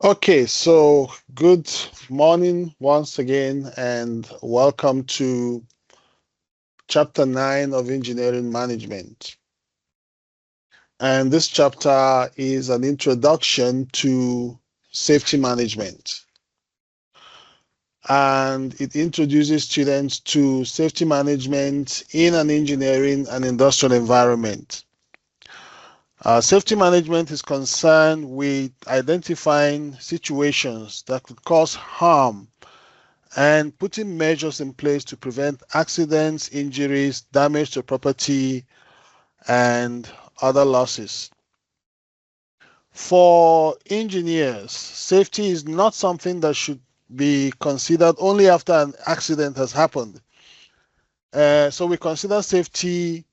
Okay, so good morning once again, and welcome to chapter 9 of engineering management. And this chapter is an introduction to safety management. And it introduces students to safety management in an engineering and industrial environment. Safety management is concerned with identifying situations that could cause harm and putting measures in place to prevent accidents, injuries, damage to property, and other losses. For engineers, safety is not something that should be considered only after an accident has happened. So we consider safety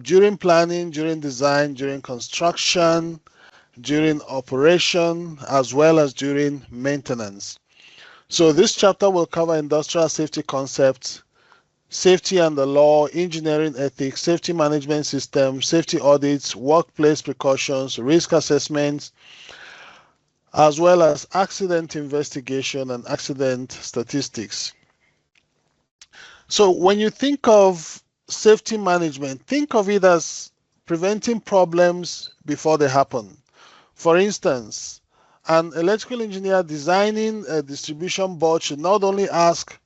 during planning, during design, during construction, during operation, as well as during maintenance. So this chapter will cover industrial safety concepts, safety and the law, engineering ethics, safety management systems, safety audits, workplace precautions, risk assessments, as well as accident investigation and accident statistics. So when you think of safety management, think of it as preventing problems before they happen. For instance, an electrical engineer designing a distribution board should not only ask,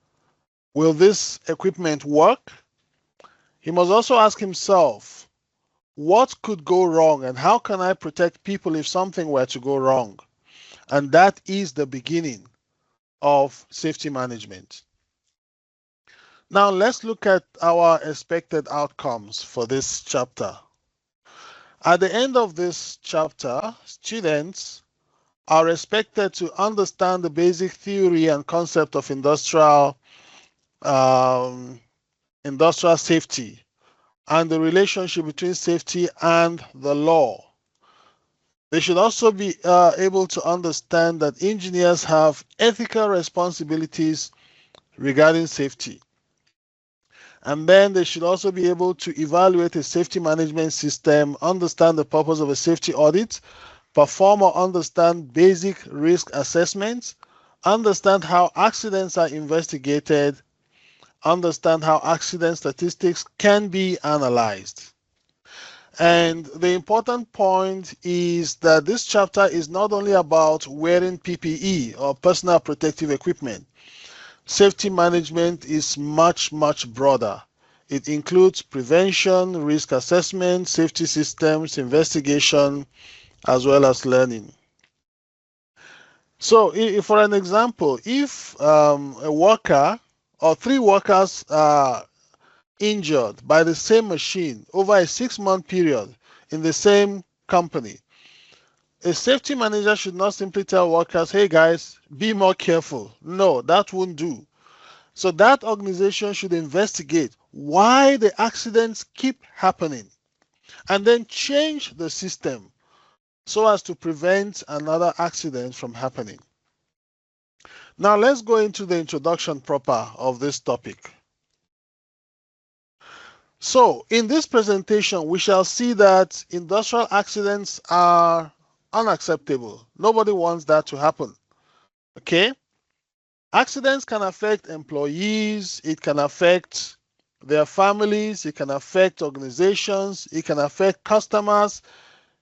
will this equipment work? He must also ask himself, what could go wrong and how can I protect people if something were to go wrong? And that is the beginning of safety management. Now let's look at our expected outcomes for this chapter. At the end of this chapter, students are expected to understand the basic theory and concept of um, industrial safety and the relationship between safety and the law. They should also be able to understand that engineers have ethical responsibilities regarding safety. And then they should also be able to evaluate a safety management system, understand the purpose of a safety audit, perform or understand basic risk assessments, understand how accidents are investigated, understand how accident statistics can be analyzed. And the important point is that this chapter is not only about wearing PPE or personal protective equipment. Safety management is much, much broader. It includes prevention, risk assessment, safety systems, investigation, as well as learning. So, for an example, if a worker or three workers are injured by the same machine over a 6-month period in the same company, a safety manager should not simply tell workers, hey guys, be more careful. No, that won't do. So that organization should investigate why the accidents keep happening and then change the system so as to prevent another accident from happening. Now let's go into the introduction proper of this topic. So in this presentation, we shall see that industrial accidents are unacceptable. Nobody wants that to happen. Okay? Accidents can affect employees, it can affect their families, it can affect organizations, it can affect customers,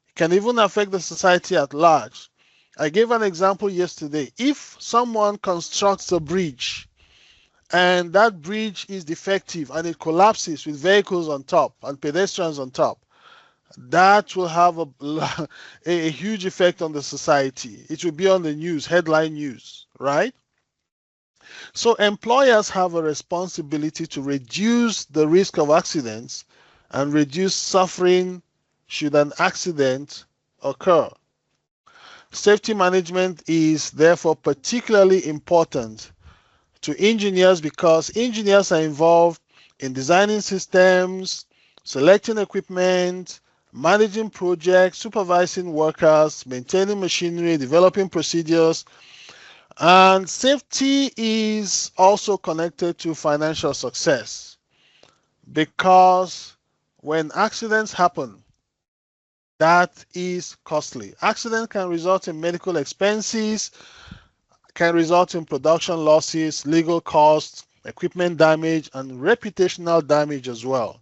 it can even affect the society at large. I gave an example yesterday. If someone constructs a bridge and that bridge is defective and it collapses with vehicles on top and pedestrians on top, that will have a huge effect on the society. It will be on the news, headline news, right? So employers have a responsibility to reduce the risk of accidents and reduce suffering should an accident occur. Safety management is therefore particularly important to engineers because engineers are involved in designing systems, selecting equipment, managing projects, supervising workers, maintaining machinery, developing procedures, and safety is also connected to financial success because when accidents happen, That is costly. Accident can result in medical expenses, can result in production losses, legal costs, equipment damage, and reputational damage as well.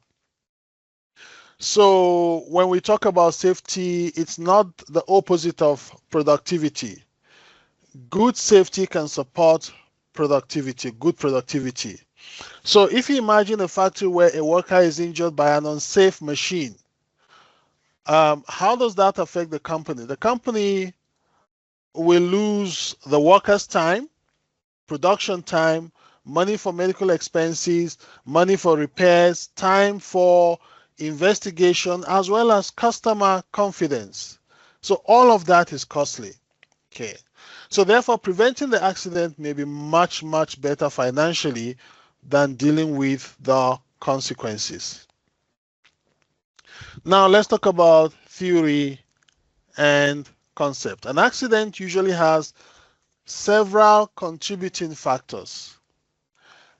So when we talk about safety, it's not the opposite of productivity. Good safety can support productivity, good productivity. So if you imagine a factory where a worker is injured by an unsafe machine, how does that affect the company? The company will lose the worker's time, production time, money for medical expenses, money for repairs, time for investigation, as well as customer confidence. So all of that is costly. Okay. So therefore, preventing the accident may be much, much better financially than dealing with the consequences. Now let's talk about theory and concept. An accident usually has several contributing factors.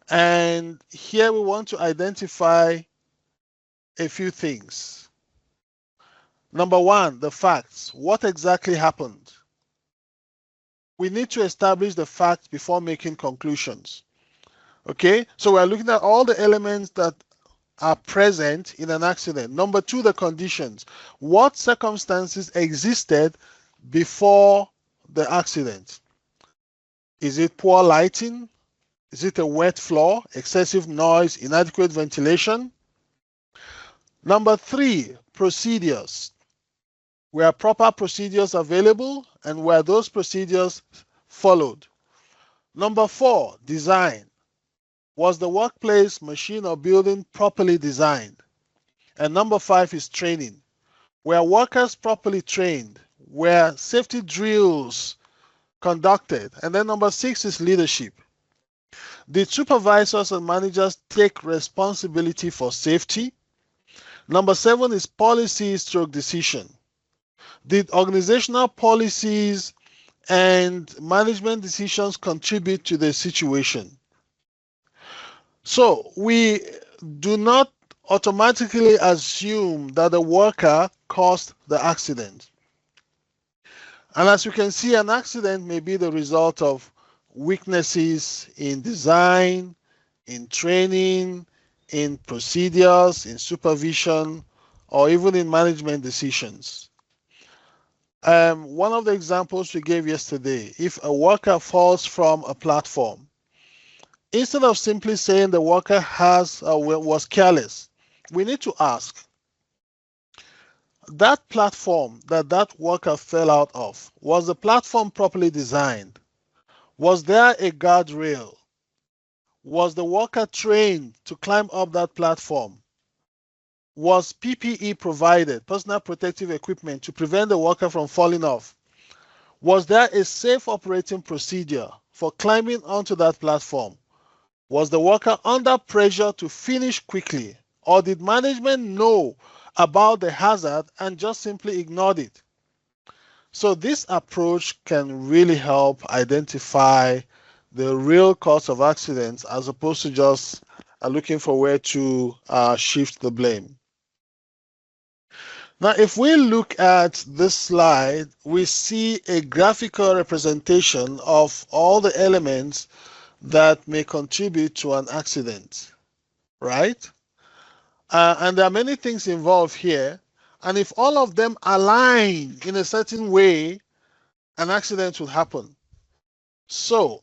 And here we want to identify a few things. Number one, the facts. What exactly happened? We need to establish the facts before making conclusions. Okay, so we're looking at all the elements that are present in an accident. Number two, the conditions. What circumstances existed before the accident? Is it poor lighting? Is it a wet floor, excessive noise, inadequate ventilation? Number three, procedures. Were proper procedures available and were those procedures followed? Number four, design. Was the workplace, machine, or building properly designed? And number five is training. Were workers properly trained? Were safety drills conducted? And then number six is leadership. Did supervisors and managers take responsibility for safety? Number seven is policy stroke decision. Did organizational policies and management decisions contribute to the situation? So we do not automatically assume that the worker caused the accident. And as you can see, an accident may be the result of weaknesses in design, in training, in procedures, in supervision, or even in management decisions. One of the examples we gave yesterday, if a worker falls from a platform, instead of simply saying the worker was careless, we need to ask, that platform that worker fell out of, was the platform properly designed? Was there a guardrail? Was the worker trained to climb up that platform? Was PPE provided, personal protective equipment, to prevent the worker from falling off? Was there a safe operating procedure for climbing onto that platform? Was the worker under pressure to finish quickly, or did management know about the hazard and just simply ignored it? So this approach can really help identify the real cause of accidents as opposed to just looking for where to shift the blame. Now, if we look at this slide, we see a graphical representation of all the elements that may contribute to an accident, right? And there are many things involved here. And if all of them align in a certain way, an accident will happen. So,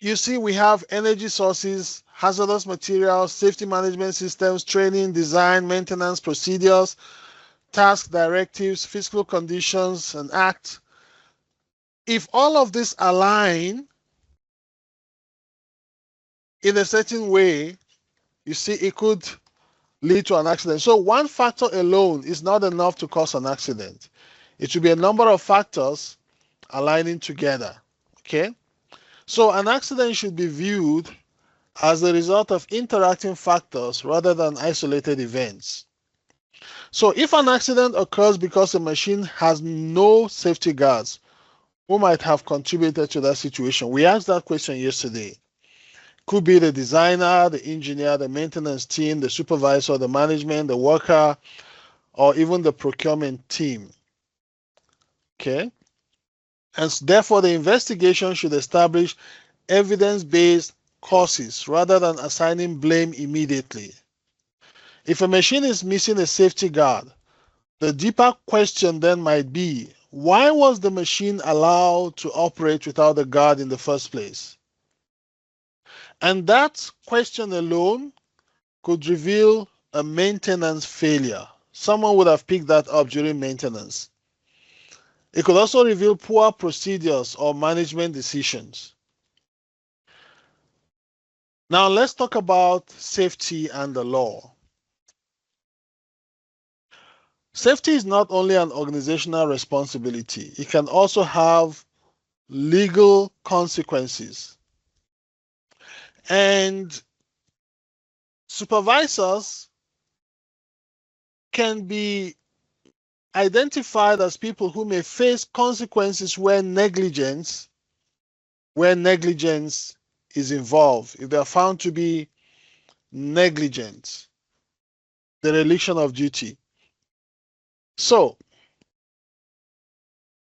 you see, we have energy sources, hazardous materials, safety management systems, training, design, maintenance, procedures, task directives, physical conditions, and act. If all of this align in a certain way, you see, it could lead to an accident. So one factor alone is not enough to cause an accident. It should be a number of factors aligning together. Okay? So an accident should be viewed as the result of interacting factors rather than isolated events. So if an accident occurs because a machine has no safety guards, who might have contributed to that situation? We asked that question yesterday. Could be the designer, the engineer, the maintenance team, the supervisor, the management, the worker, or even the procurement team. Okay? And therefore, the investigation should establish evidence-based causes rather than assigning blame immediately. If a machine is missing a safety guard, the deeper question then might be, why was the machine allowed to operate without the guard in the first place? And that question alone could reveal a maintenance failure. Someone would have picked that up during maintenance. It could also reveal poor procedures or management decisions. Now let's talk about safety and the law. Safety is not only an organizational responsibility, it can also have legal consequences. And supervisors can be identified as people who may face consequences where negligence is involved. If they are found to be negligent, the dereliction of duty. So,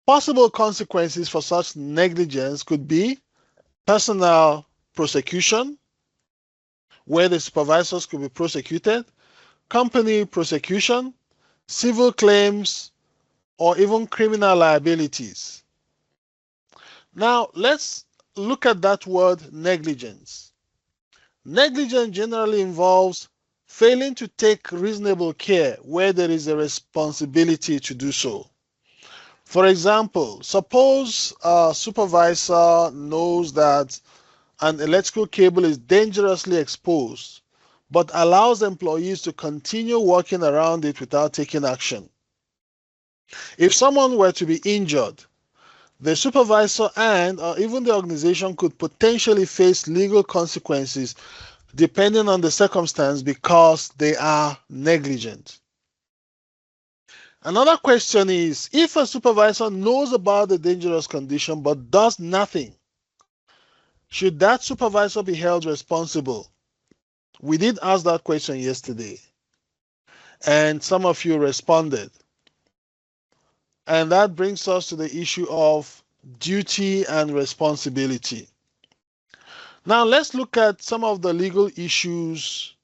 possible consequences for such negligence could be personal prosecution, where the supervisors could be prosecuted, company prosecution, civil claims, or even criminal liabilities. Now, let's look at that word negligence. Negligence generally involves failing to take reasonable care where there is a responsibility to do so. For example, suppose a supervisor knows that an electrical cable is dangerously exposed, but allows employees to continue working around it without taking action. If someone were to be injured, the supervisor and or even the organization could potentially face legal consequences depending on the circumstance because they are negligent. Another question is, if a supervisor knows about the dangerous condition but does nothing, should that supervisor be held responsible? We did ask that question yesterday, and some of you responded. And that brings us to the issue of duty and responsibility. Now let's look at some of the legal issues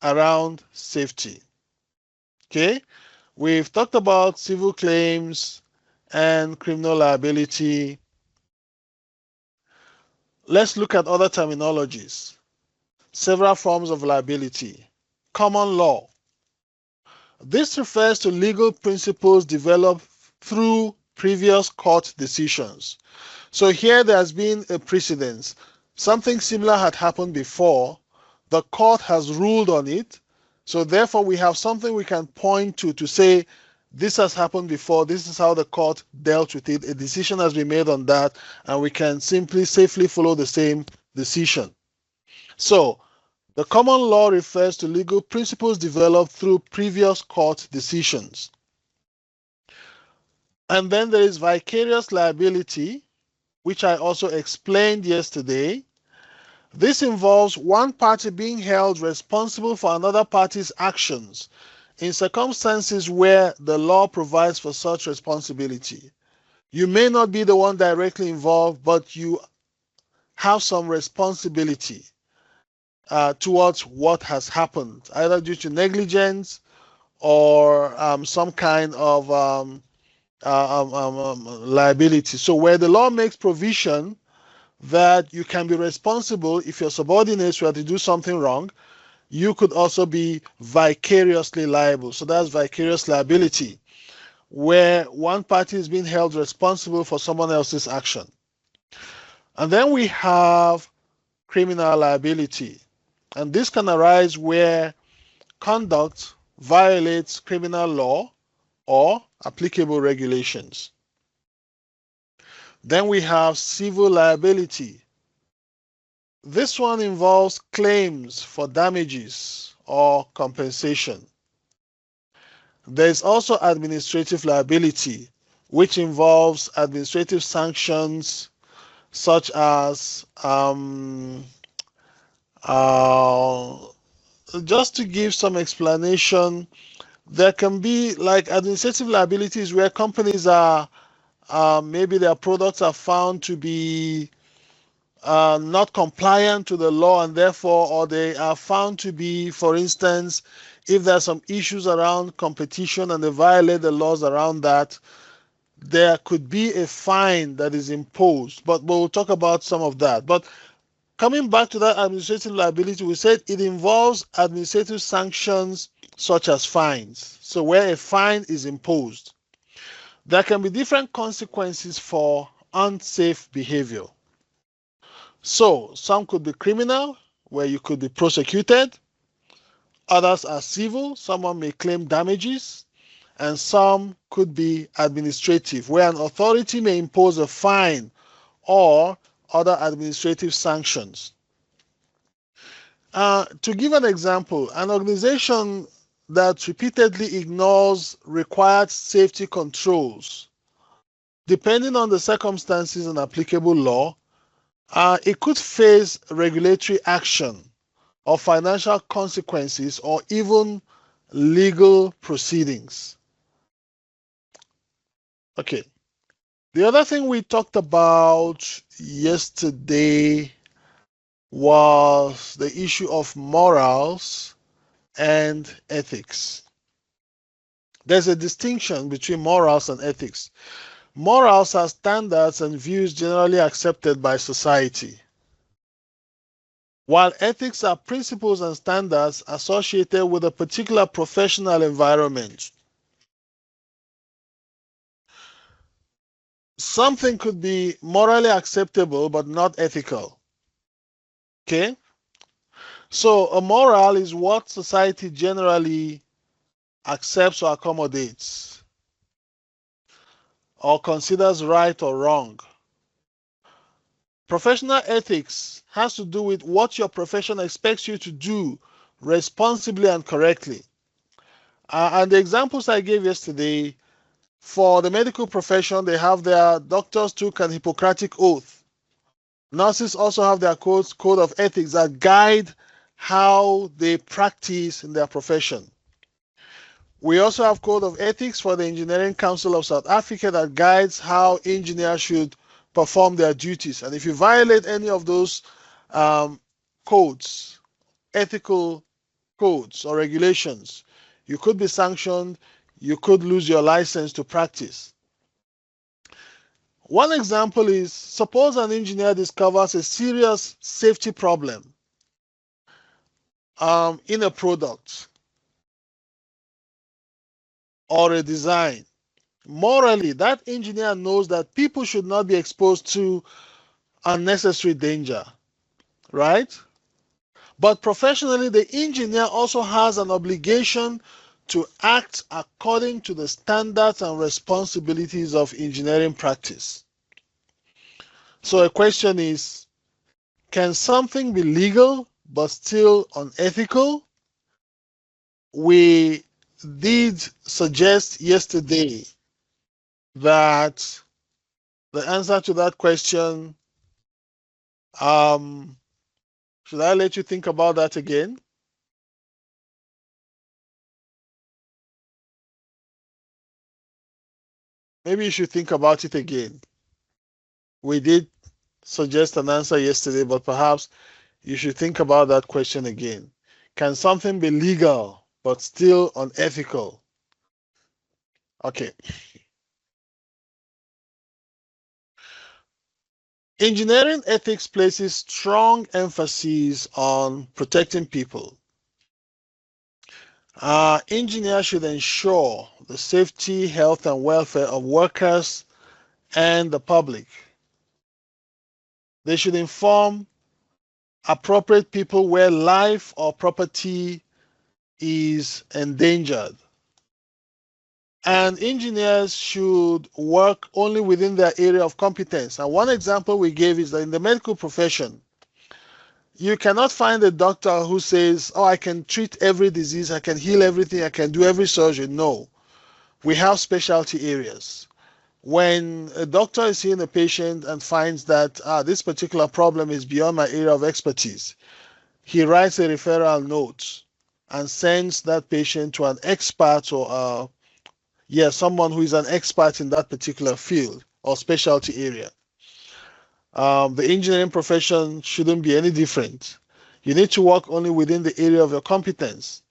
around safety. Okay, we've talked about civil claims and criminal liability. Let's look at other terminologies. Several forms of liability. Common law. This refers to legal principles developed through previous court decisions. So here there has been a precedence. Something similar had happened before. The court has ruled on it. So therefore we have something we can point to say this has happened before. This is how the court dealt with it. A decision has been made on that, and we can simply safely follow the same decision. So the common law refers to legal principles developed through previous court decisions. And then there is vicarious liability, which I also explained yesterday. This involves one party being held responsible for another party's actions in circumstances where the law provides for such responsibility. You may not be the one directly involved, but you have some responsibility towards what has happened, either due to negligence or some kind of liability. So where the law makes provision that you can be responsible if your subordinates were to do something wrong, you could also be vicariously liable. So that's vicarious liability, where one party is being held responsible for someone else's action. And then we have criminal liability. And this can arise where conduct violates criminal law or applicable regulations. Then we have civil liability. This one involves claims for damages or compensation. There is also administrative liability, which involves administrative sanctions such as just to give some explanation, There can be like administrative liabilities where companies are maybe their products are found to be not compliant to the law, and therefore, or they are found to be, for instance, if there are some issues around competition and they violate the laws around that, there could be a fine that is imposed. But we'll talk about some of that. But coming back to that administrative liability, we said it involves administrative sanctions such as fines. So where a fine is imposed, there can be different consequences for unsafe behavior. So some could be criminal, where you could be prosecuted. Others are civil, someone may claim damages. And some could be administrative, where an authority may impose a fine or other administrative sanctions. To give an example, an organization that repeatedly ignores required safety controls, depending on the circumstances and applicable law, it could face regulatory action or financial consequences or even legal proceedings. Okay. The other thing we talked about yesterday was the issue of morals and ethics. There's a distinction between morals and ethics. Morals are standards and views generally accepted by society, while ethics are principles and standards associated with a particular professional environment. Something could be morally acceptable but not ethical. Okay? So a moral is what society generally accepts or accommodates or considers right or wrong. Professional ethics has to do with what your profession expects you to do responsibly and correctly. And the examples I gave yesterday, for the medical profession, they have their doctors took an Hippocratic oath. Nurses also have their code of ethics that guide how they practice in their profession. We also have code of ethics for the Engineering Council of South Africa that guides how engineers should perform their duties. And if you violate any of those codes, ethical codes or regulations, you could be sanctioned, you could lose your license to practice. One example is, suppose an engineer discovers a serious safety problem in a product or a design. Morally, that engineer knows that people should not be exposed to unnecessary danger, right? But professionally, the engineer also has an obligation to act according to the standards and responsibilities of engineering practice. So a question is, can something be legal but still unethical? We did suggest yesterday that the answer to that question, should I let you think about that again? Maybe you should think about it again. We did suggest an answer yesterday, but perhaps you should think about that question again. Can something be legal but still unethical? Okay. Engineering ethics places strong emphasis on protecting people. Engineers should ensure the safety, health, and welfare of workers and the public. They should inform appropriate people where life or property is endangered. And engineers should work only within their area of competence. And one example we gave is that in the medical profession, you cannot find a doctor who says, oh, I can treat every disease, I can heal everything, I can do every surgery. No, we have specialty areas. When a doctor is seeing a patient and finds that this particular problem is beyond my area of expertise, he writes a referral note and sends that patient to an expert or someone who is an expert in that particular field or specialty area. The engineering profession shouldn't be any different. You need to work only within the area of your competence.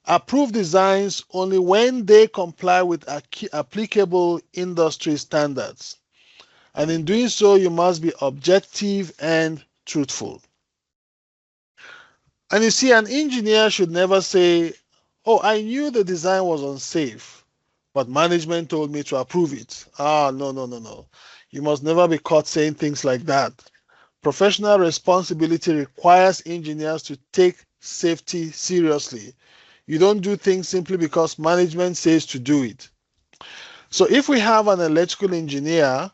Approve designs only when they comply with applicable industry standards. And in doing so, you must be objective and truthful. And you see, an engineer should never say, "Oh, I knew the design was unsafe, but management told me to approve it." No. You must never be caught saying things like that. Professional responsibility requires engineers to take safety seriously. You don't do things simply because management says to do it. So if we have an electrical engineer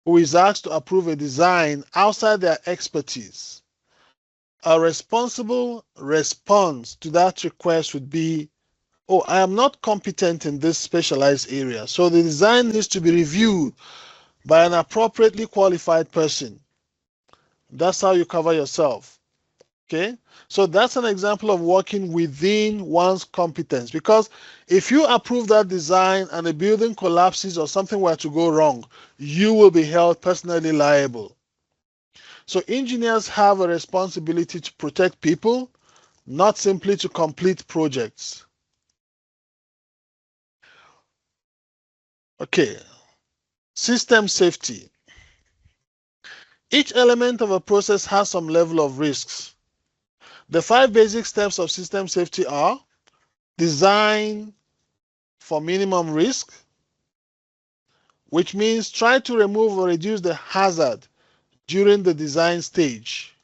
who is asked to approve a design outside their expertise, a responsible response to that request would be, "Oh, I am not competent in this specialized area, so the design needs to be reviewed by an appropriately qualified person." That's how you cover yourself. Okay, so that's an example of working within one's competence, because if you approve that design and the building collapses or something were to go wrong, you will be held personally liable. So engineers have a responsibility to protect people, not simply to complete projects. Okay, system safety. Each element of a process has some level of risks. The 5 basic steps of system safety are: design for minimum risk, which means try to remove or reduce the hazard during the design stage.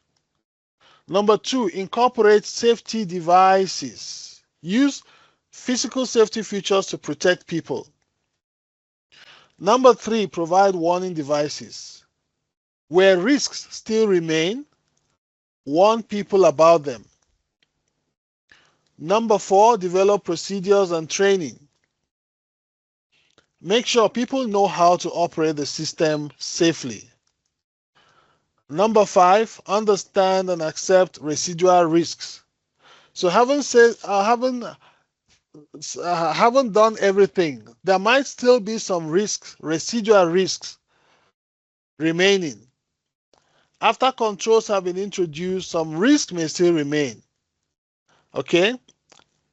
Number 2, incorporate safety devices. Use physical safety features to protect people. Number 3, provide warning devices. Where risks still remain, warn people about them. Number 4, develop procedures and training. Make sure people know how to operate the system safely. Number 5, understand and accept residual risks. So haven't done everything. There might still be some risks, residual risks remaining. After controls have been introduced, some risk may still remain. Okay?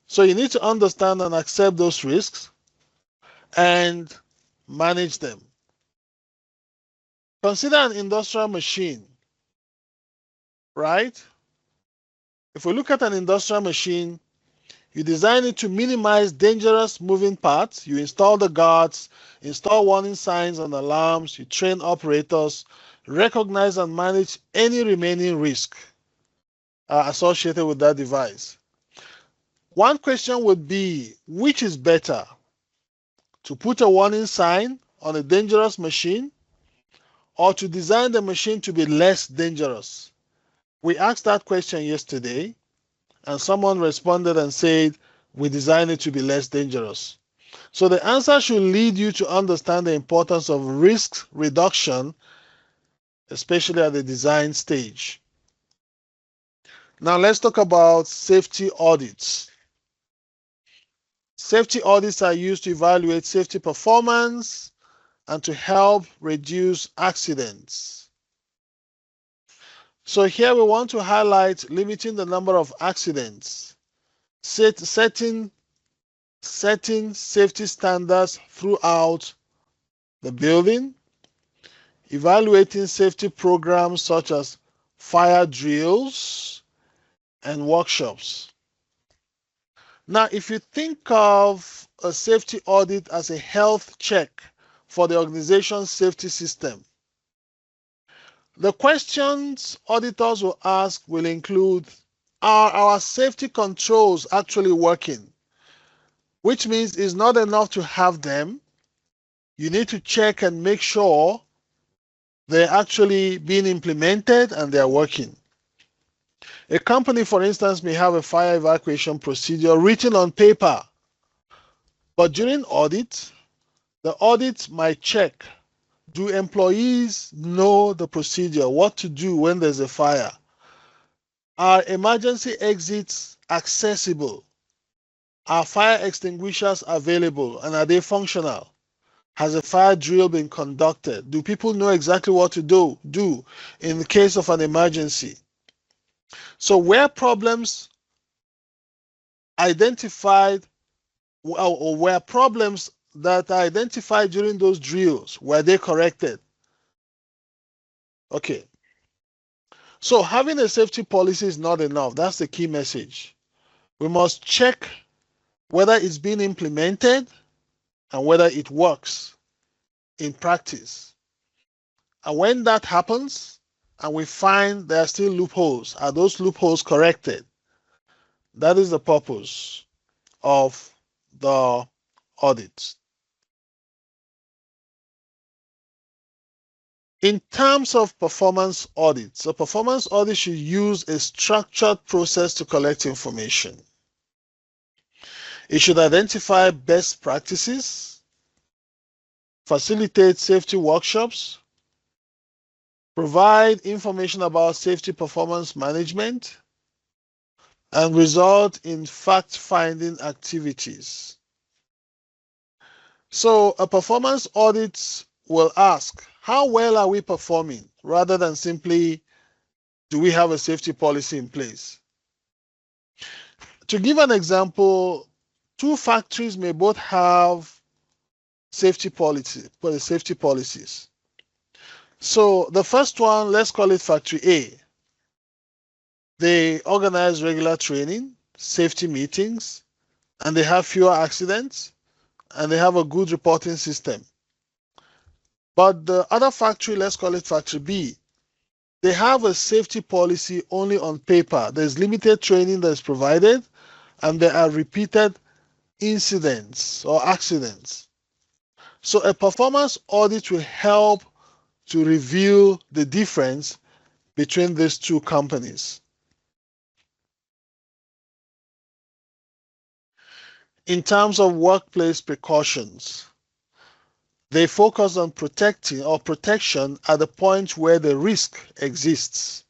So you need to understand and accept those risks and manage them. Consider an industrial machine, right? If we look at an industrial machine, you design it to minimize dangerous moving parts. You install the guards, install warning signs and alarms, you train operators, recognize and manage any remaining risk associated with that device. One question would be, which is better? To put a warning sign on a dangerous machine, or to design the machine to be less dangerous? We asked that question yesterday, and someone responded and said, we design it to be less dangerous. So the answer should lead you to understand the importance of risk reduction, especially at the design stage. Now let's talk about safety audits. Safety audits are used to evaluate safety performance and to help reduce accidents. So here we want to highlight limiting the number of accidents, setting safety standards throughout the building, evaluating safety programs such as fire drills and workshops. Now, if you think of a safety audit as a health check for the organization's safety system, the questions auditors will ask will include, are our safety controls actually working? Which means it's not enough to have them. You need to check and make sure they're actually being implemented and they're working. A company, for instance, may have a fire evacuation procedure written on paper, but during audit, the audit might check, do employees know the procedure, what to do when there's a fire? Are emergency exits accessible? Are fire extinguishers available and are they functional? Has a fire drill been conducted? Do people know exactly what to do in the case of an emergency? So where problems identified or where problems that are identified during those drills, were they corrected? Okay. So having a safety policy is not enough. That's the key message. We must check whether it's being implemented and whether it works in practice. And when that happens and we find there are still loopholes, are those loopholes corrected? That is the purpose of the audit. In terms of performance audits, a performance audit should use a structured process to collect information. It should identify best practices, facilitate safety workshops, provide information about safety performance management, and result in fact-finding activities. So a performance audit will ask, how well are we performing, rather than simply, do we have a safety policy in place? To give an example, two factories may both have safety policies. So the first one, let's call it Factory A. They organize regular training, safety meetings, and they have fewer accidents, and they have a good reporting system. But the other factory, let's call it Factory B, they have a safety policy only on paper. There's limited training that is provided, and there are repeated incidents or accidents. So a performance audit will help to reveal the difference between these two companies. In terms of workplace precautions, they focus on protecting or protection at the point where the risk exists.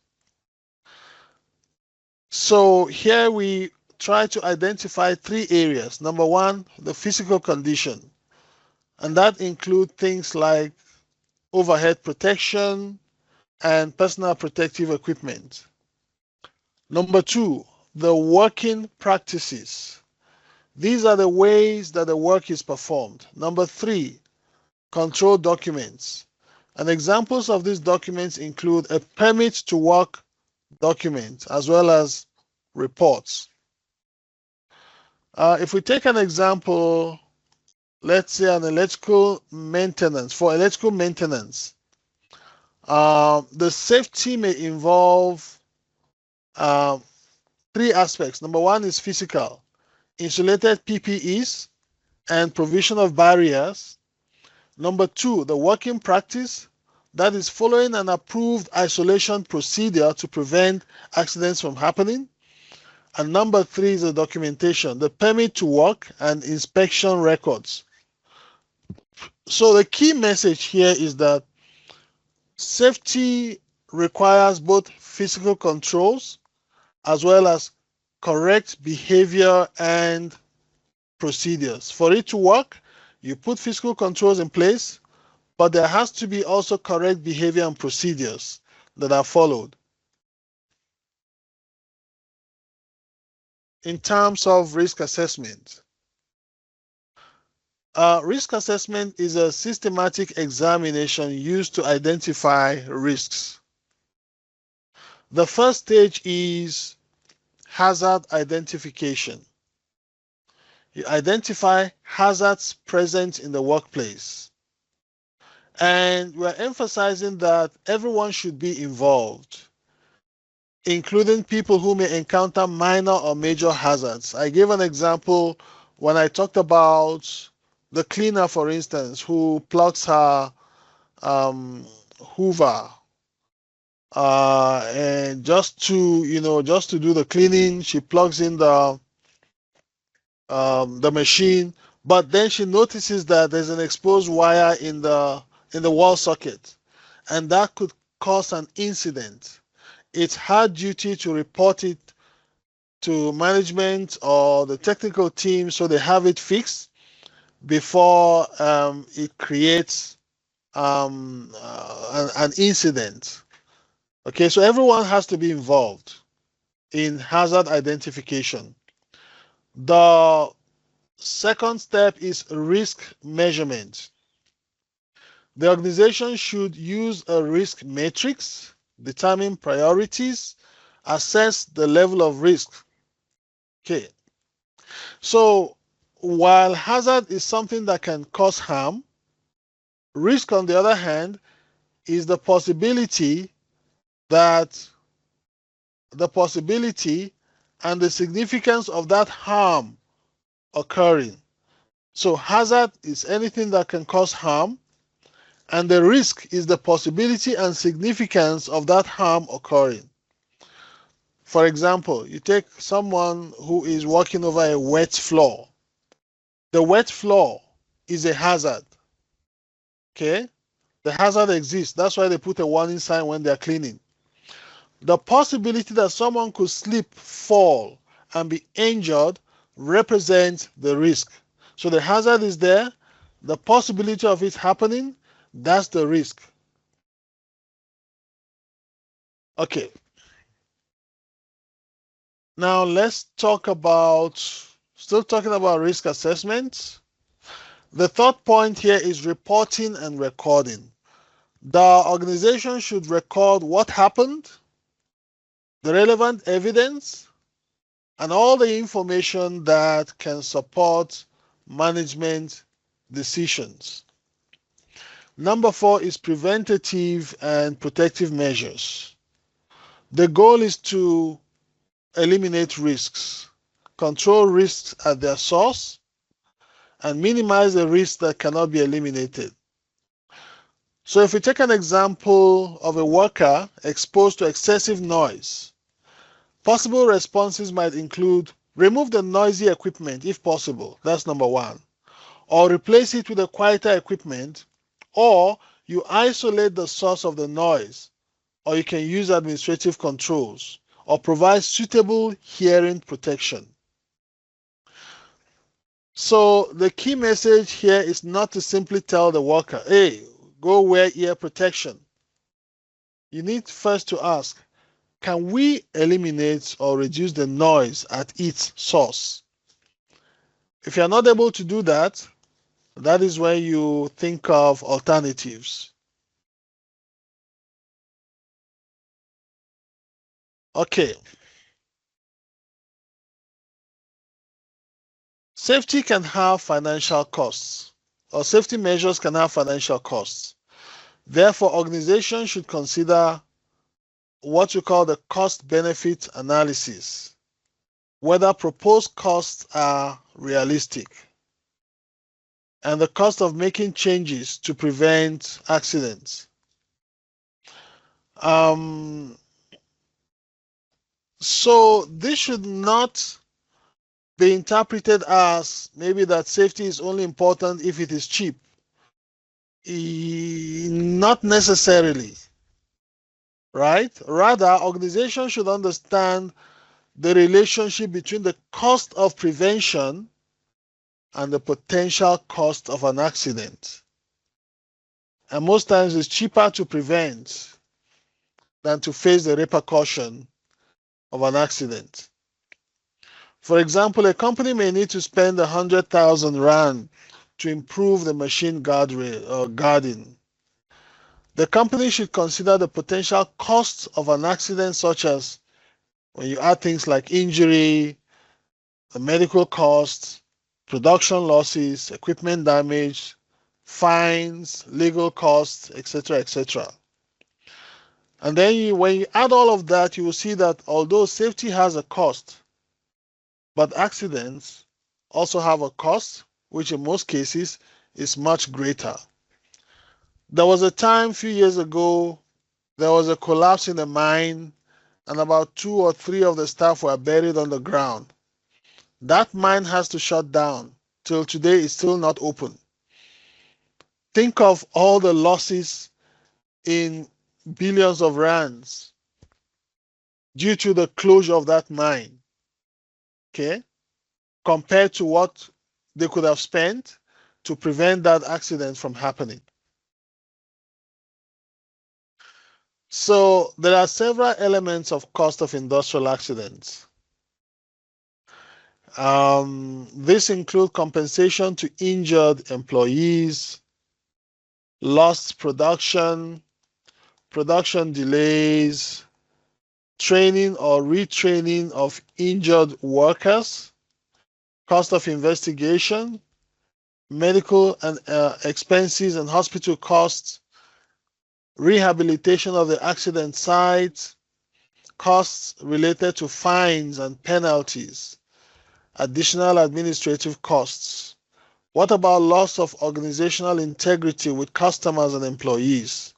So here we try to identify three areas. Number one, the physical condition, and that includes things like overhead protection and personal protective equipment. Number two, the working practices. These are the ways that the work is performed. Number three, control documents. And examples of these documents include a permit to work document as well as reports. If we take an example, let's say an electrical maintenance. For electrical maintenance, the safety may involve three aspects. Number one is physical, insulated PPEs and provision of barriers. Number two, the working practice, that is following an approved isolation procedure to prevent accidents from happening. And number three is the documentation, the permit to work and inspection records. So the key message here is that safety requires both physical controls as well as correct behavior and procedures. For it to work, you put physical controls in place, but there has to be also correct behavior and procedures that are followed. In terms of risk assessment, risk assessment is a systematic examination used to identify risks. The first stage is hazard identification. You identify hazards present in the workplace. And we're emphasizing that everyone should be involved, including people who may encounter minor or major hazards. I gave an example when I talked about the cleaner, for instance, who plugs her Hoover, and just to do the cleaning, she plugs in the machine, but then she notices that there's an exposed wire in the wall socket, and that could cause an incident. It's her duty to report it to management or the technical team so they have it fixed before it creates an incident. Okay, so everyone has to be involved in hazard identification. The second step is risk measurement. The organization should use a risk matrix, determine priorities, assess the level of risk. Okay, so while hazard is something that can cause harm, risk, on the other hand, is the possibility and the significance of that harm occurring. So hazard is anything that can cause harm, and the risk is the possibility and significance of that harm occurring. For example, you take someone who is walking over a wet floor. The wet floor is a hazard. Okay? The hazard exists. That's why they put a warning sign when they're cleaning. The possibility that someone could slip, fall, and be injured represents the risk. So the hazard is there. The possibility of it happening, that's the risk. Okay. Now let's talk about, still talking about risk assessment. The third point here is reporting and recording. The organization should record what happened, the relevant evidence, and all the information that can support management decisions. Number 4 is preventative and protective measures. The goal is to eliminate risks, control risks at their source, and minimize the risks that cannot be eliminated. So if we take an example of a worker exposed to excessive noise, possible responses might include remove the noisy equipment if possible, that's number 1, or replace it with a quieter equipment, or you isolate the source of the noise, or you can use administrative controls, or provide suitable hearing protection. So the key message here is not to simply tell the worker, hey, go wear ear protection. You need first to ask, can we eliminate or reduce the noise at its source? If you're not able to do that, that is when you think of alternatives. Okay. Safety can have financial costs, or safety measures can have financial costs. Therefore, organizations should consider what you call the cost-benefit analysis, whether proposed costs are realistic, and the cost of making changes to prevent accidents. So this should not be interpreted as maybe that safety is only important if it is cheap. Not necessarily, right? Rather, organizations should understand the relationship between the cost of prevention and the potential cost of an accident. And most times it's cheaper to prevent than to face the repercussion of an accident. For example, a company may need to spend 100,000 Rand to improve the machine guardrail or guarding. The company should consider the potential costs of an accident, such as when you add things like injury, the medical costs, production losses, equipment damage, fines, legal costs, etc., etc. And then when you add all of that, you will see that although safety has a cost, but accidents also have a cost, which in most cases is much greater. There was a time a few years ago, there was a collapse in a mine, and about 2 or 3 of the staff were buried on the ground. That mine has to shut down. Till today, it's still not open. Think of all the losses in billions of rands due to the closure of that mine. okay, compared to what they could have spent to prevent that accident from happening. So there are several elements of cost of industrial accidents. This include compensation to injured employees, lost production, production delays, training or retraining of injured workers, cost of investigation, medical and expenses and hospital costs, rehabilitation of the accident site, costs related to fines and penalties, additional administrative costs. What about loss of organizational integrity with customers and employees?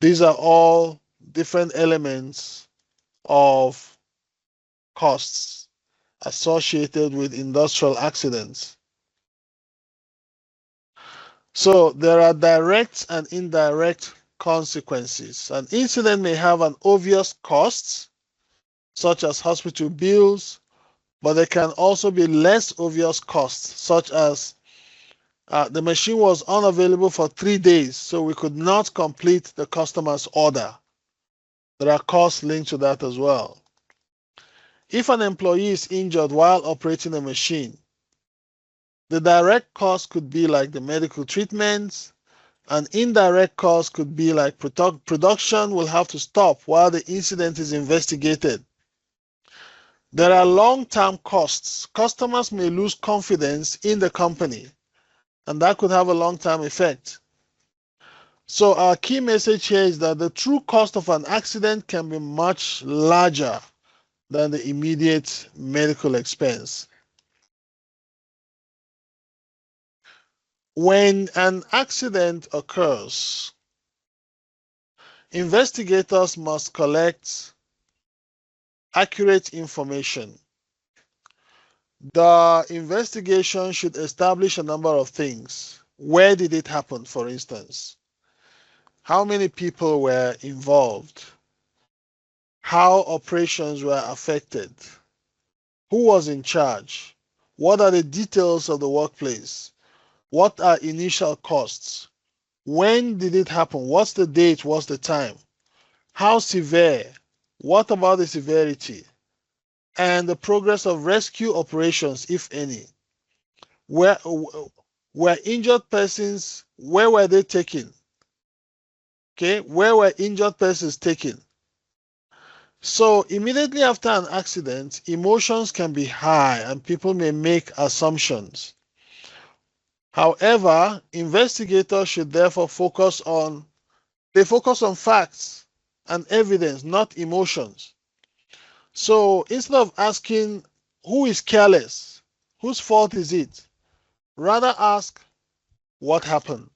These are all different elements of costs associated with industrial accidents. So there are direct and indirect consequences. An incident may have an obvious cost, such as hospital bills, but there can also be less obvious costs, such as the machine was unavailable for 3 days, so we could not complete the customer's order. There are costs linked to that as well. If an employee is injured while operating a machine, the direct cost could be like the medical treatments, and indirect costs could be like production will have to stop while the incident is investigated. There are long-term costs. Customers may lose confidence in the company, and that could have a long-term effect. So our key message here is that the true cost of an accident can be much larger than the immediate medical expense. When an accident occurs, investigators must collect accurate information. The investigation should establish a number of things. Where did it happen, for instance? How many people were involved? How operations were affected? Who was in charge? What are the details of the workplace? What are initial costs? When did it happen? What's the date? What's the time? How severe? What about the severity? And the progress of rescue operations, if any. Where were injured persons, where were they taken? Okay, where were injured persons taken? So immediately after an accident, emotions can be high and people may make assumptions. However, investigators should therefore focus on facts and evidence, not emotions. So instead of asking who is careless, whose fault is it, rather ask what happened.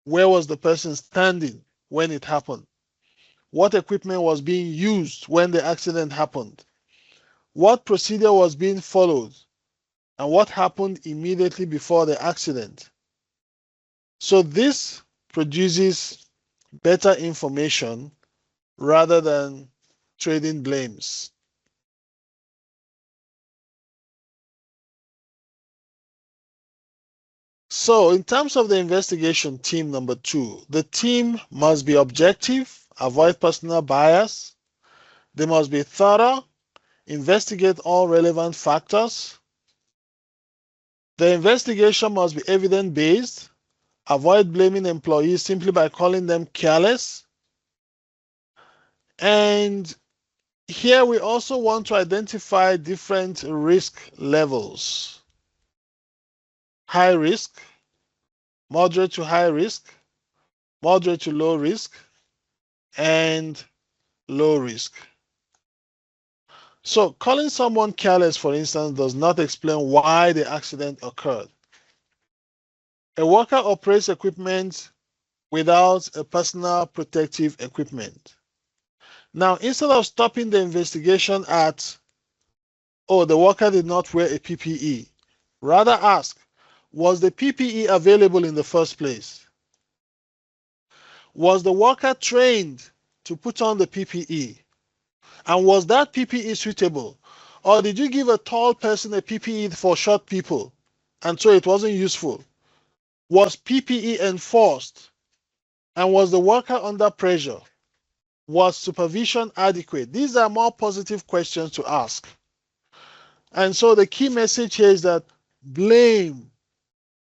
Where was the person standing when it happened? What equipment was being used when the accident happened? What procedure was being followed? And what happened immediately before the accident? So this produces better information rather than trading blames. So in terms of the investigation team number 2, the team must be objective, avoid personal bias. They must be thorough, investigate all relevant factors. The investigation must be evidence-based, avoid blaming employees simply by calling them careless. And here we also want to identify different risk levels. High risk, moderate to high risk, moderate to low risk, and low risk. So calling someone careless, for instance, does not explain why the accident occurred. A worker operates equipment without a personal protective equipment. Now, instead of stopping the investigation at, oh, the worker did not wear a PPE, rather ask, was the PPE available in the first place? Was the worker trained to put on the PPE? And was that PPE suitable? Or did you give a tall person a PPE for short people and so it wasn't useful? Was PPE enforced? And was the worker under pressure? Was supervision adequate? These are more positive questions to ask. And so the key message here is that blame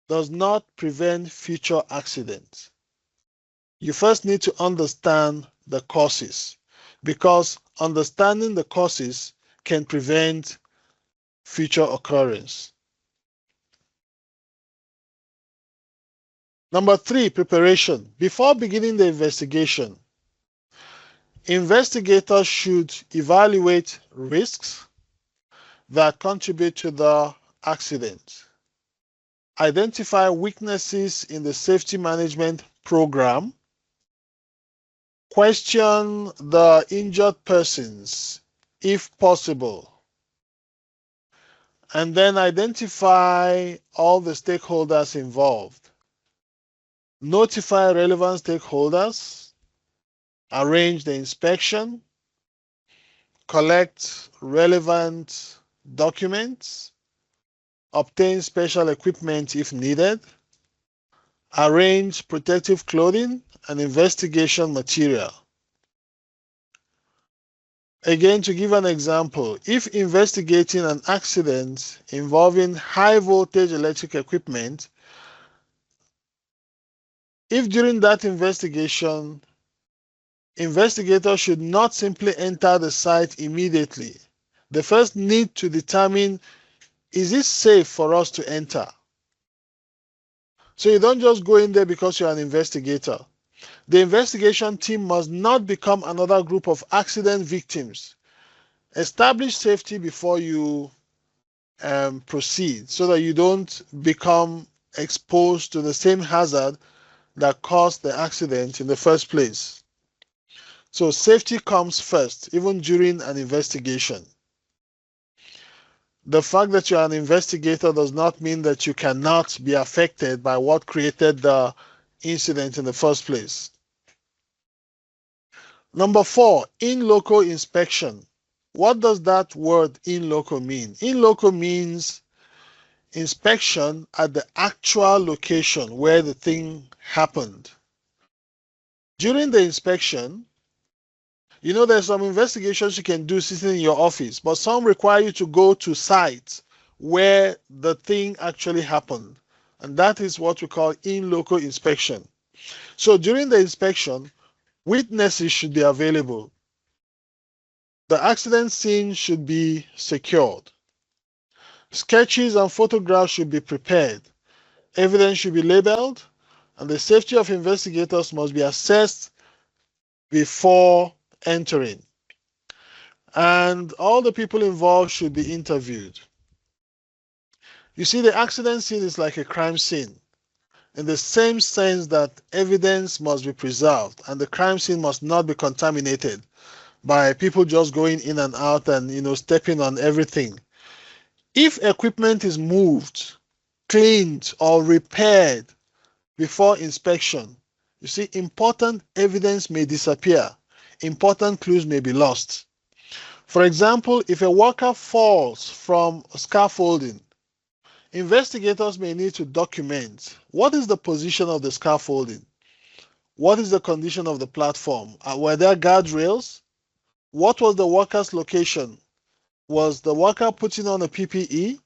does not prevent future accidents. You first need to understand the causes, because understanding the causes can prevent future occurrence. Number 3, preparation. Before beginning the investigation, investigators should evaluate risks that contribute to the accident, identify weaknesses in the safety management program, question the injured persons if possible, and then identify all the stakeholders involved, notify relevant stakeholders, arrange the inspection, collect relevant documents, obtain special equipment if needed, arrange protective clothing and investigation material. Again, to give an example, if investigating an accident involving high voltage electric equipment, if during that investigation, investigators should not simply enter the site immediately. They first need to determine, is it safe for us to enter? So you don't just go in there because you're an investigator. The investigation team must not become another group of accident victims. Establish safety before you proceed so that you don't become exposed to the same hazard that caused the accident in the first place. So safety comes first, even during an investigation. The fact that you're an investigator does not mean that you cannot be affected by what created the incident in the first place. Number 4, in loco inspection. What does that word in loco mean? In loco means inspection at the actual location where the thing happened. During the inspection, there's some investigations you can do sitting in your office, but some require you to go to sites where the thing actually happened. And that is what we call in loco inspection. So during the inspection, witnesses should be available. The accident scene should be secured. Sketches and photographs should be prepared. Evidence should be labeled, and the safety of investigators must be assessed before entering. And all the people involved should be interviewed. You see, the accident scene is like a crime scene, in the same sense that evidence must be preserved and the crime scene must not be contaminated by people just going in and out and stepping on everything. If equipment is moved, cleaned, or repaired before inspection, you see, important evidence may disappear. Important clues may be lost. For example, if a worker falls from scaffolding, investigators may need to document what is the position of the scaffolding, what is the condition of the platform, were there guardrails, what was the worker's location, was the worker putting on a PPE,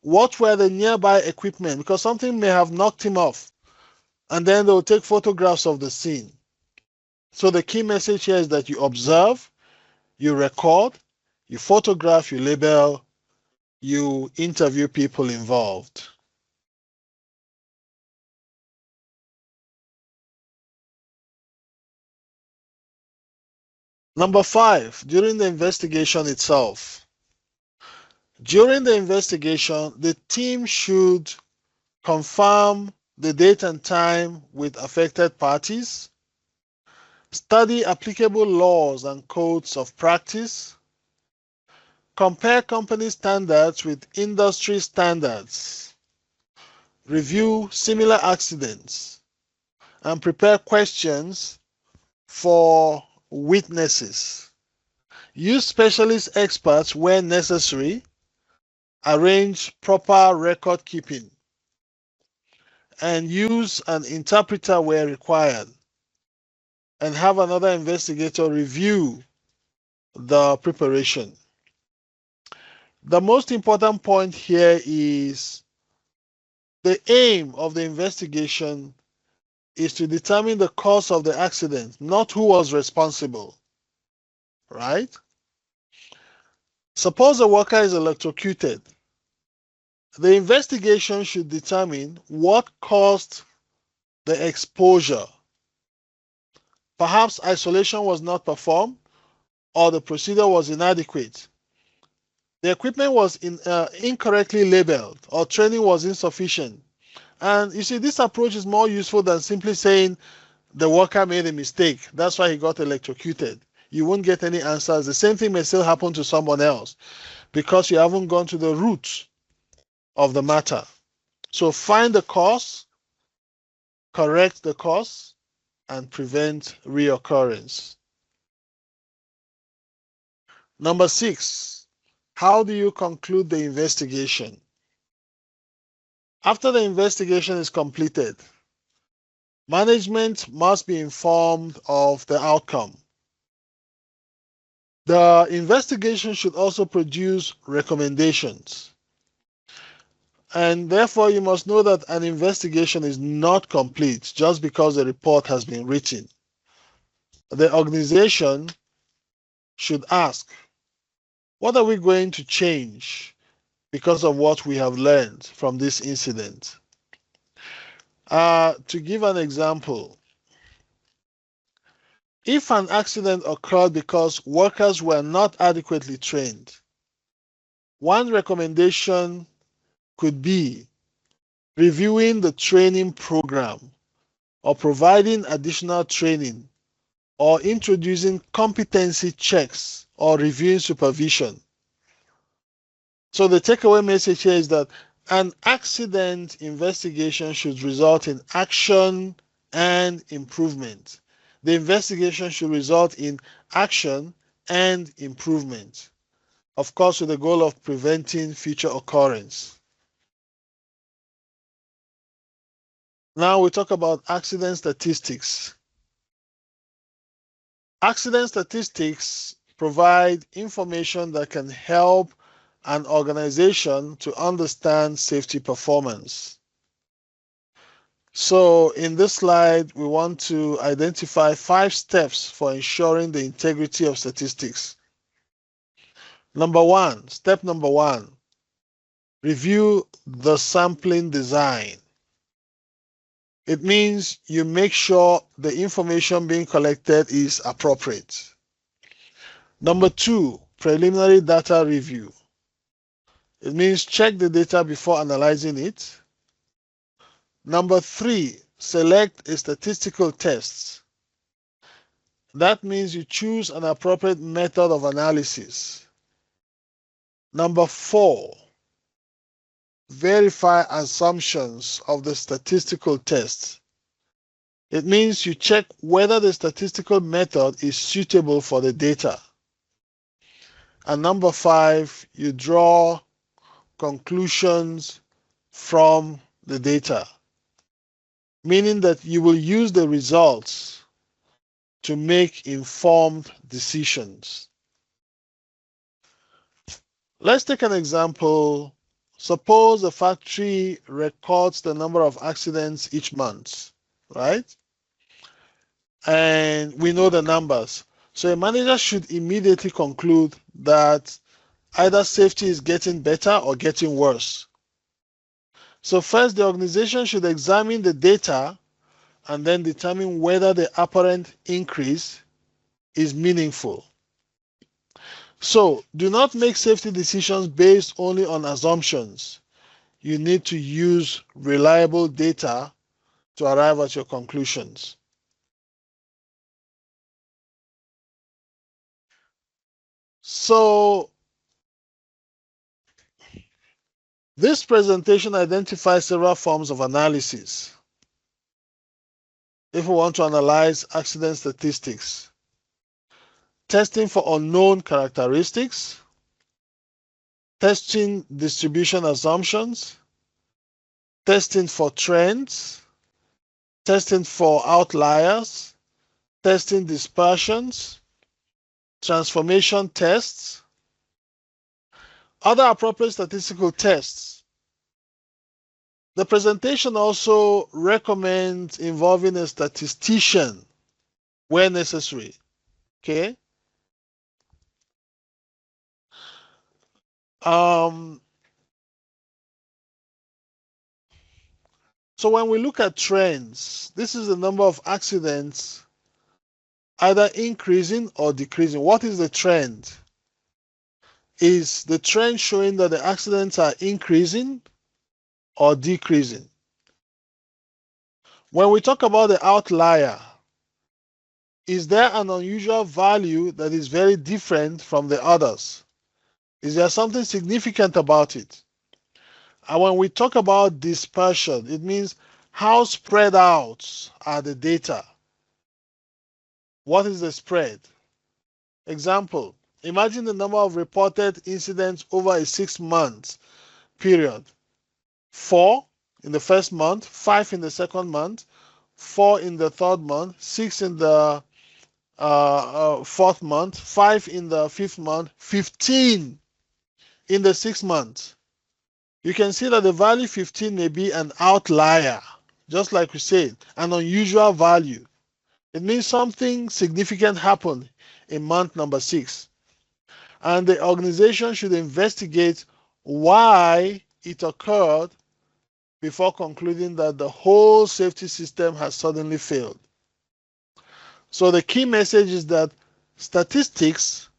what were the nearby equipment, because something may have knocked him off, and then they'll take photographs of the scene. So the key message here is that you observe, you record, you photograph, you label, you interview people involved. Number 5, during the investigation itself. During the investigation, the team should confirm the date and time with affected parties, study applicable laws and codes of practice, compare company standards with industry standards, review similar accidents, and prepare questions for witnesses. Use specialist experts where necessary. Arrange proper record keeping. And use an interpreter where required. And have another investigator review the preparation. The most important point here is the aim of the investigation is to determine the cause of the accident, not who was responsible, right? Suppose a worker is electrocuted. The investigation should determine what caused the exposure. Perhaps isolation was not performed or the procedure was inadequate. The equipment was incorrectly labeled or training was insufficient. And you see, this approach is more useful than simply saying the worker made a mistake. That's why he got electrocuted. You won't get any answers. The same thing may still happen to someone else because you haven't gone to the root of the matter. So find the cause, correct the cause, and prevent reoccurrence. Number 6, how do you conclude the investigation? After the investigation is completed, management must be informed of the outcome. The investigation should also produce recommendations. And therefore, you must know that an investigation is not complete just because a report has been written. The organization should ask, what are we going to change because of what we have learned from this incident? To give an example, if an accident occurred because workers were not adequately trained, one recommendation could be reviewing the training program or providing additional training or introducing competency checks or reviewing supervision. So the takeaway message here is that an accident investigation should result in action and improvement. The investigation should result in action and improvement, of course, with the goal of preventing future occurrence. Now we talk about accident statistics. Accident statistics provide information that can help an organization to understand safety performance. So in this slide, we want to identify 5 steps for ensuring the integrity of statistics. Step number one, review the sampling design. It means you make sure the information being collected is appropriate. Number 2, preliminary data review. It means check the data before analyzing it. Number 3, select a statistical test. That means you choose an appropriate method of analysis. Number 4, verify assumptions of the statistical test. It means you check whether the statistical method is suitable for the data. And number 5, you draw conclusions from the data, meaning that you will use the results to make informed decisions. Let's take an example. Suppose a factory records the number of accidents each month, right? And we know the numbers. So a manager should immediately conclude that either safety is getting better or getting worse. So first, the organization should examine the data and then determine whether the apparent increase is meaningful. So do not make safety decisions based only on assumptions. You need to use reliable data to arrive at your conclusions. So this presentation identifies several forms of analysis. If we want to analyze accident statistics, testing for unknown characteristics, testing distribution assumptions, testing for trends, testing for outliers, testing dispersions, transformation tests, other appropriate statistical tests. The presentation also recommends involving a statistician where necessary. Okay. So when we look at trends, this is the number of accidents either increasing or decreasing. What is the trend? Is the trend showing that the accidents are increasing or decreasing? When we talk about the outlier, is there an unusual value that is very different from the others? Is there something significant about it? And when we talk about dispersion, it means how spread out are the data? What is the spread? Example, imagine the number of reported incidents over a 6-month period. 4 in the first month, 5 in the second month, 4 in the third month, 6 in the fourth month, 5 in the fifth month, 15 in the 6th month. You can see that the value 15 may be an outlier, just like we said, an unusual value. It means something significant happened in month number 6. And the organization should investigate why it occurred before concluding that the whole safety system has suddenly failed. So the key message is that statistics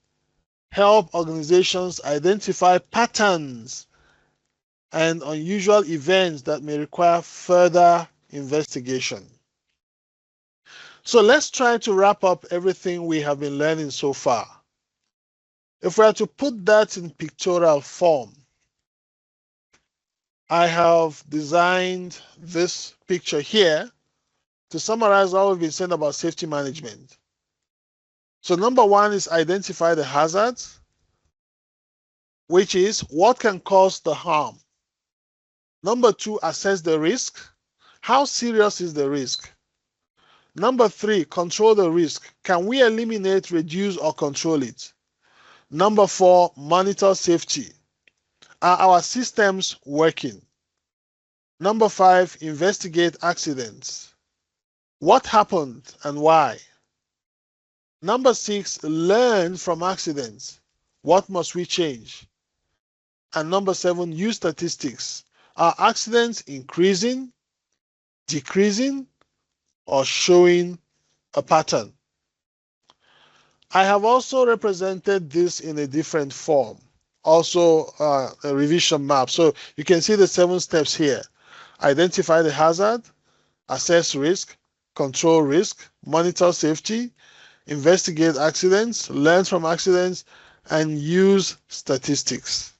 help organizations identify patterns and unusual events that may require further investigation. So let's try to wrap up everything we have been learning so far. If we are to put that in pictorial form, I have designed this picture here to summarize what we've been saying about safety management. So number 1 is identify the hazards, which is what can cause the harm. Number 2, assess the risk. How serious is the risk? Number 3, control the risk. Can we eliminate, reduce, or control it? Number 4, monitor safety. Are our systems working? Number 5, investigate accidents. What happened and why? Number 6, learn from accidents. What must we change? And number 7, use statistics. Are accidents increasing, decreasing, or showing a pattern? I have also represented this in a different form, also a revision map. So you can see the 7 steps here. Identify the hazard, assess risk, control risk, monitor safety, investigate accidents, learn from accidents, and use statistics.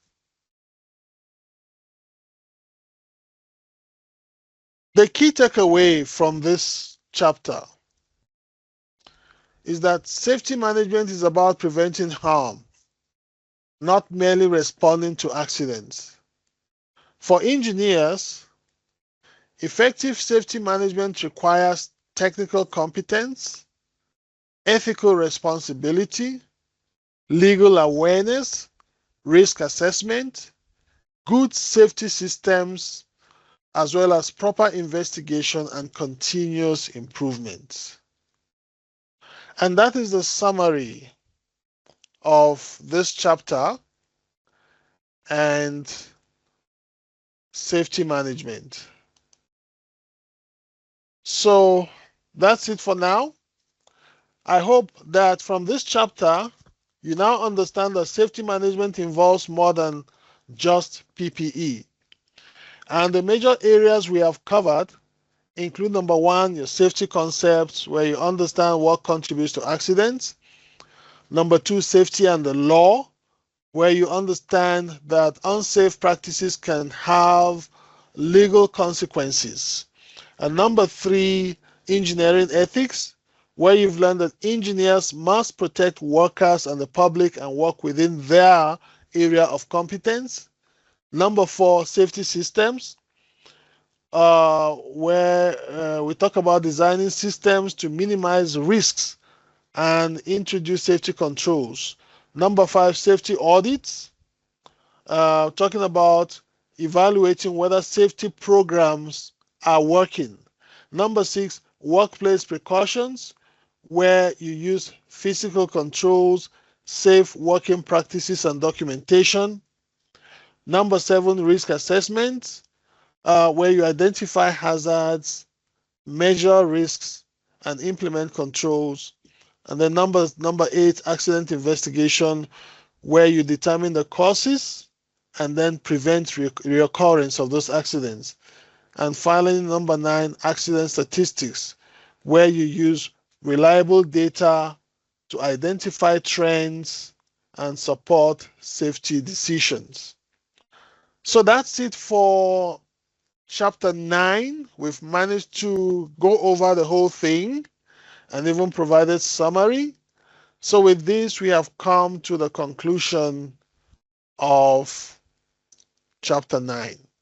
The key takeaway from this chapter is that safety management is about preventing harm, not merely responding to accidents. For engineers, effective safety management requires technical competence, ethical responsibility, legal awareness, risk assessment, good safety systems, as well as proper investigation and continuous improvement. And that is the summary of this chapter and safety management. So that's it for now. I hope that from this chapter, you now understand that safety management involves more than just PPE. And the major areas we have covered include number 1, your safety concepts, where you understand what contributes to accidents. Number 2, safety and the law, where you understand that unsafe practices can have legal consequences. And number 3, engineering ethics, where you've learned that engineers must protect workers and the public and work within their area of competence. Number 4, safety systems, where we talk about designing systems to minimize risks and introduce safety controls. Number 5, safety audits, talking about evaluating whether safety programs are working. Number 6, workplace precautions, where you use physical controls, safe working practices, and documentation. Number 7, risk assessment, where you identify hazards, measure risks, and implement controls. And then number 8, accident investigation, where you determine the causes and then prevent reoccurrence of those accidents. And finally, number 9, accident statistics, where you use reliable data to identify trends and support safety decisions. So that's it for chapter 9. We've managed to go over the whole thing and even provided summary. So with this, we have come to the conclusion of chapter 9.